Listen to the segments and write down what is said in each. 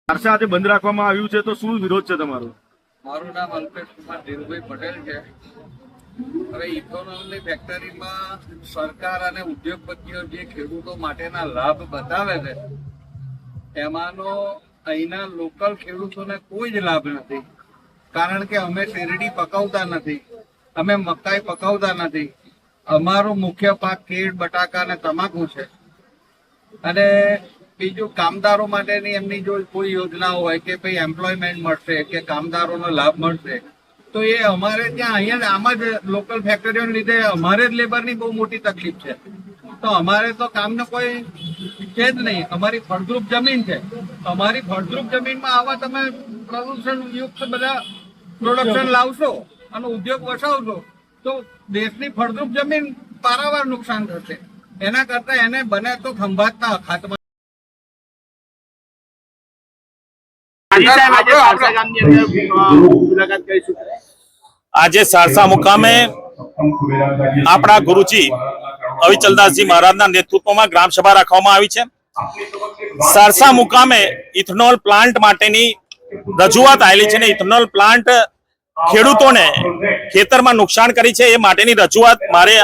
સારસા આજે બંધ રાખવામાં આવ્યું છે, તો શું વિરોધ છે તમારો? મારું નામ અલ્પેશ કુમાર ધીરુભાઈ પટેલ છે. હવે ઇથોનોલની ફેક્ટરીમાં સરકાર અને ઉદ્યોગપતિઓ જે ખેડૂતો માટેના લાભ બતાવે છે એમાંનો અહીંના લોકલ ખેડૂતોને કોઈ જ લાભ નથી. કારણ કે અમે શેરડી પકવતા નથી, અમે મકાઈ પકવતા નથી. અમારો મુખ્ય પાક કેળ, બટાકા અને તમાકુ છે. અને બીજું કામદારો માટેની એમની જો કોઈ યોજનાઓ હોય કે ભાઈ એમ્પ્લોયમેન્ટ મળશે કે કામદારોનો લાભ મળશે, તો એ અમારે ત્યાં અહીંયા આમ જ લોકલ ફેક્ટરીઓને લીધે અમારે જ લેબરની બહુ મોટી તકલીફ છે. તો અમારે તો કામનો કોઈ છે જ નહીં. અમારી ફળદ્રુપ જમીન છે. અમારી ફળદ્રુપ જમીનમાં આવા તમે પ્રદૂષણ યુક્ત બધા પ્રોડક્શન લાવશો અને ઉદ્યોગ વસાવશો તો દેશની ફળદ્રુપ જમીન પારાવાર નુકસાન થશે. એના કરતા એને બને તો ખંભાતના અખાતમાં. આજે સારસા મુકામે આપણા ગુરુજી અવિચલદાસજી મહારાજના નેતૃત્વમાં ગ્રામ સભા રાખવામાં આવી છે. સારસા મુકામે ઇથેનોલ પ્લાન્ટ માટેની રજૂઆત આવેલી છે ને ઇથેનોલ પ્લાન્ટ ખેડૂતોને ખેતરમાં નુકસાન કરી છે એ માટેની રજૂઆત મારે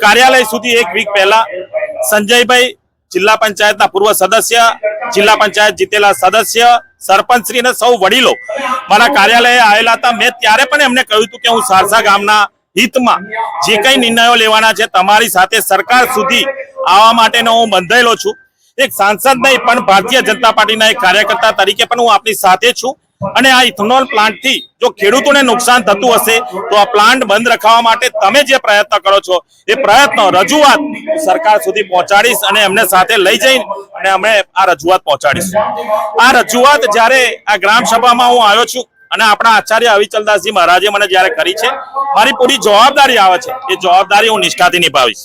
કાર્યાલય સુધી એક વીક પહેલા સંજયભાઈ, જિલ્લા પંચાયતના પૂર્વ સદસ્ય, જિલ્લા પંચાયત જીતેલા સદસ્ય, સરપંચશ્રી અને સૌ વડીલો મારા કાર્યાલયે આવેલા હતા. મેં ત્યારે પણ એમને કહ્યું હતું કે હું સારસા ગામના હિતમાં જે કઈ નિર્ણયો લેવાના છે તમારી સાથે સરકાર સુધી આવવા માટેનો હું બંધાયેલો છું. એક સાંસદ નહીં પણ ભારતીય જનતા પાર્ટીના એક કાર્યકર્તા તરીકે પણ હું આપની સાથે છું. અને આ ઇથેનોલ પ્લાન્ટથી જો ખેડૂતોને નુકસાન થતું હશે તો આ પ્લાન્ટ બંધ રખાવવા માટે તમે જે પ્રયત્ન કરો છો એ પ્રયત્નો રજૂઆત સરકાર સુધી પહોંચાડીશ અને એમને સાથે લઈ જઈ અને અમે આ રજૂઆત પહોંચાડીશું. આ રજૂઆત જ્યારે આ ગ્રામ સભામાં હું આવ્યો છું અને આપણા આચાર્ય અવિચલદાસજી મહારાજે મને જ્યારે કરી છે, મારી પૂરી જવાબદારી આવે છે. એ જવાબદારી હું નિષ્ઠાથી નિભાવીશ.